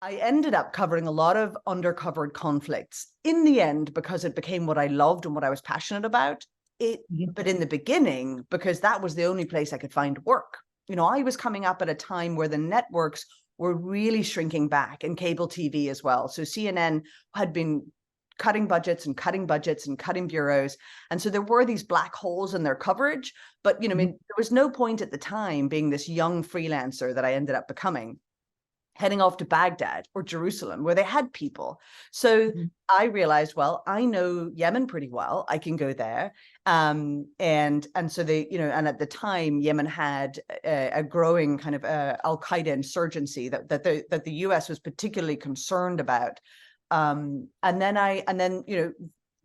I ended up covering a lot of undercovered conflicts in the end because it became what I loved and what I was passionate about. But in the beginning, because that was the only place I could find work. I was coming up at a time where the networks were really shrinking back, and cable TV as well. So CNN had been cutting budgets and cutting budgets and cutting bureaus. And so there were these black holes in their coverage. But, I mean, there was no point at the time, being this young freelancer that I ended up becoming, heading off to Baghdad or Jerusalem where they had people. So I realized, well, I know Yemen pretty well. I can go there. And so they, and at the time, Yemen had a growing kind of Al-Qaeda insurgency that the US was particularly concerned about. And then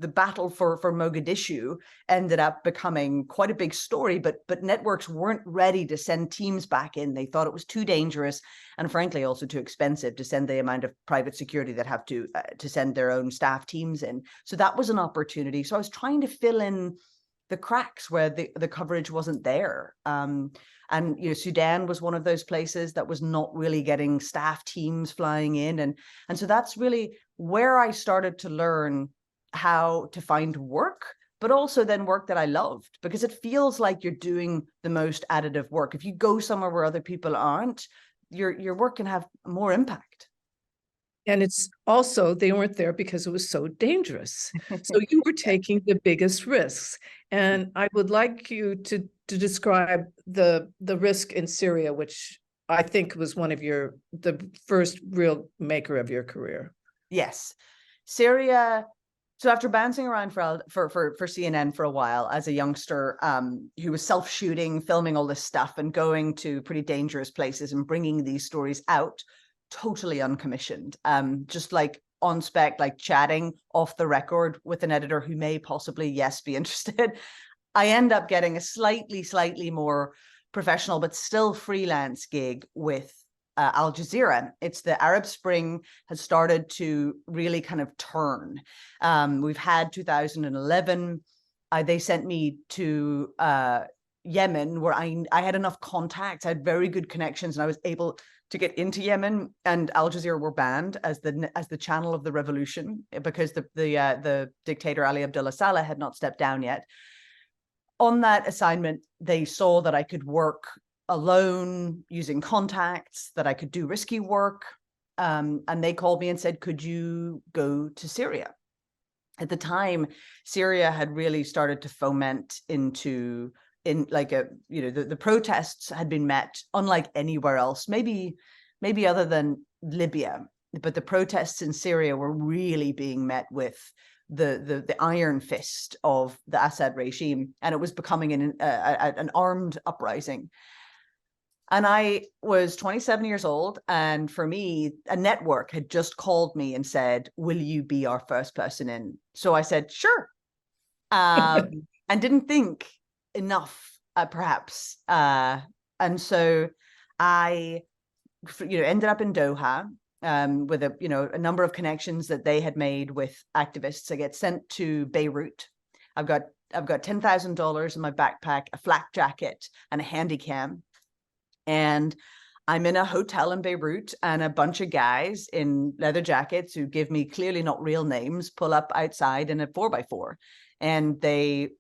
the battle for Mogadishu ended up becoming quite a big story, but networks weren't ready to send teams back in. They thought it was too dangerous and frankly also too expensive to send the amount of private security that have to send their own staff teams in. So that was an opportunity. So I was trying to fill in the cracks where the coverage wasn't there. And Sudan was one of those places that was not really getting staff teams flying in. And so that's really where I started to learn how to find work, but also then work that I loved, because it feels like you're doing the most additive work. If you go somewhere where other people aren't, your work can have more impact. And it's also, they weren't there because it was so dangerous. So you were taking the biggest risks. And I would like you to describe the risk in Syria, which I think was one of the first real maker of your career. Yes. Syria. So after bouncing around for CNN for a while as a youngster who was self-shooting, filming all this stuff and going to pretty dangerous places and bringing these stories out, totally uncommissioned, just like on spec, like chatting off the record with an editor who may possibly, yes, be interested. I end up getting a slightly more professional, but still freelance gig with Al Jazeera. It's the Arab Spring has started to really kind of turn. We've had 2011. They sent me to Yemen, where I had enough contacts. I had very good connections, and I was able to get into Yemen. And Al Jazeera were banned as the channel of the revolution because the dictator Ali Abdullah Saleh had not stepped down yet. On that assignment, they saw that I could work alone using contacts, that I could do risky work. And they called me and said, could you go to Syria? At the time, Syria had really started to foment the protests had been met unlike anywhere else, maybe other than Libya, but the protests in Syria were really being met with the iron fist of the Assad regime, and it was becoming an armed uprising. And I was 27 years old, and for me, a network had just called me and said, will you be our first person in? So I said, sure, and didn't think enough, perhaps. And so I ended up in Doha with a number of connections that they had made with activists. I get sent to Beirut. I've got $10,000 in my backpack, a flak jacket, and a handy cam. And I'm in a hotel in Beirut, and a bunch of guys in leather jackets who give me clearly not real names pull up outside in a 4x4. And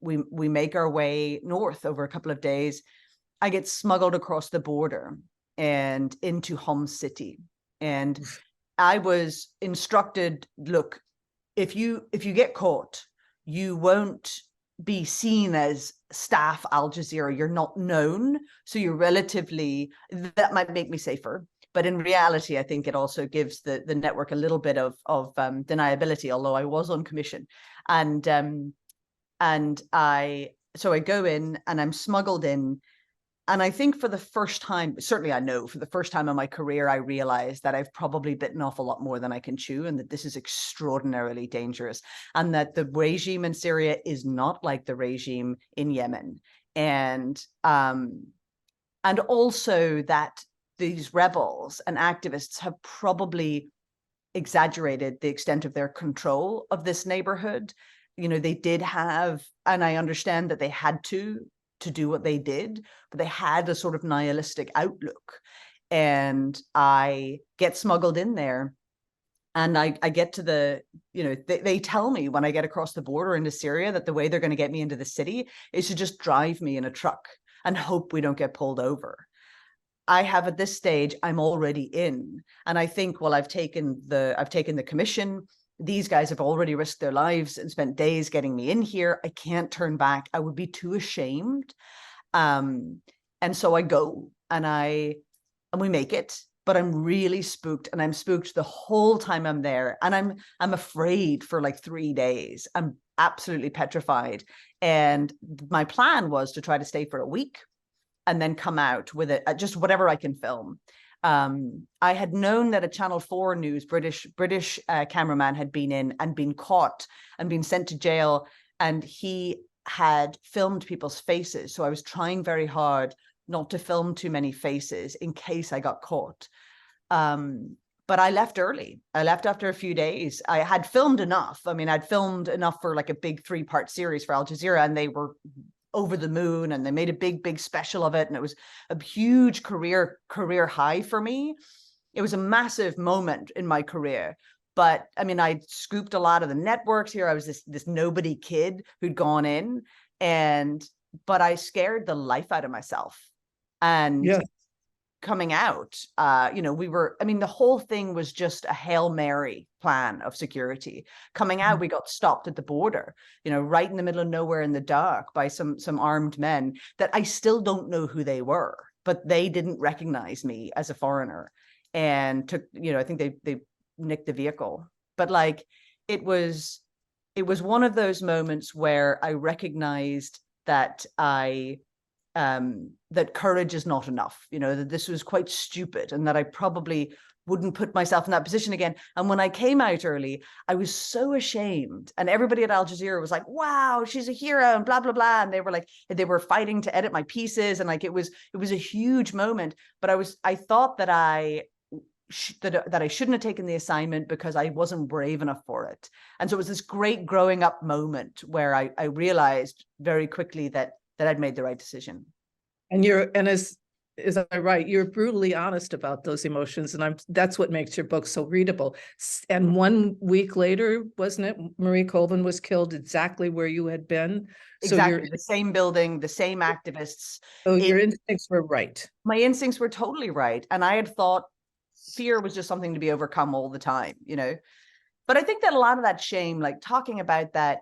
we make our way north over a couple of days. I get smuggled across the border and into Homs city. And I was instructed, look, if you get caught, you won't be seen as staff Al Jazeera. You're not known, so you're that might make me safer. But in reality, I think it also gives the network a little bit of deniability, although I was on commission. And I go in and I'm smuggled in. And I think for the first time, certainly I know for the first time in my career, I realized that I've probably bitten off a lot more than I can chew, and that this is extraordinarily dangerous, and that the regime in Syria is not like the regime in Yemen. And also that these rebels and activists have probably exaggerated the extent of their control of this neighborhood. They did have, and I understand that they had to do what they did, but they had a sort of nihilistic outlook. and I get smuggled in there. And I get to the, they tell me when I get across the border into Syria that the way they're going to get me into the city is to just drive me in a truck and hope we don't get pulled over. I have at this stage, I'm already in. And I think, well, I've taken the commission. These guys have already risked their lives and spent days getting me in here. I can't turn back. I would be too ashamed. And so I go and we make it. But I'm really spooked, and I'm spooked the whole time I'm there. And I'm afraid for like 3 days. I'm absolutely petrified. And my plan was to try to stay for a week and then come out with it, just whatever I can film. I had known that a Channel 4 News British cameraman had been in and been caught and been sent to jail, and he had filmed people's faces. So I was trying very hard not to film too many faces in case I got caught. But I left early. I left after a few days. I had filmed enough. I mean, I'd filmed enough for like a big 3-part series for Al Jazeera, and they were over the moon, and they made a big special of it. And it was a huge career high for me. It was a massive moment in my career. But I mean, I scooped a lot of the networks here. I was this nobody kid who'd gone in, but I scared the life out of myself. And Yeah. Coming out, the whole thing was just a Hail Mary plan of security. Coming out, we got stopped at the border, right in the middle of nowhere in the dark by some armed men that I still don't know who they were, but they didn't recognize me as a foreigner, and took, I think they nicked the vehicle. But like, it was one of those moments where I recognized that that courage is not enough, that this was quite stupid, and that I probably wouldn't put myself in that position again. And when I came out early, I was so ashamed. And everybody at Al Jazeera was like, wow, she's a hero, and blah, blah, blah. And they were fighting to edit my pieces. And like, it was a huge moment. But I thought that I shouldn't have taken the assignment because I wasn't brave enough for it. And so it was this great growing up moment where I realized very quickly that I'd made the right decision. And is I right? You're brutally honest about those emotions, and that's what makes your book so readable. And 1 week later, wasn't it, Marie Colvin was killed exactly where you had been? Exactly, the same building, the same activists. So your instincts were right. My instincts were totally right. And I had thought fear was just something to be overcome all the time, But I think that a lot of that shame, like talking about that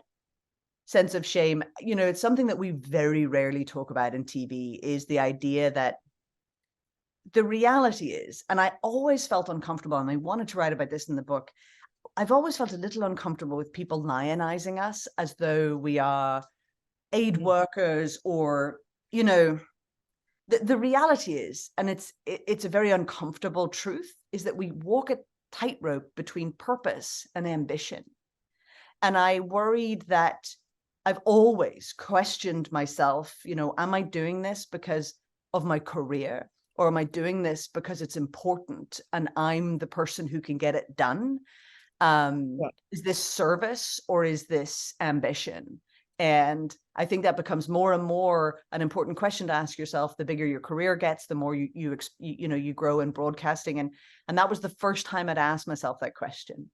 sense of shame, it's something that we very rarely talk about in TV, is the idea that the reality is, and I always felt uncomfortable, and I wanted to write about this in the book, I've always felt a little uncomfortable with people lionizing us as though we are aid workers, or, the reality is, and it's a very uncomfortable truth, is that we walk a tightrope between purpose and ambition. And I worried that I've always questioned myself, am I doing this because of my career, or am I doing this because it's important and I'm the person who can get it done? Is this service, or is this ambition? And I think that becomes more and more an important question to ask yourself the bigger your career gets, the more you grow in broadcasting. And that was the first time I'd asked myself that question.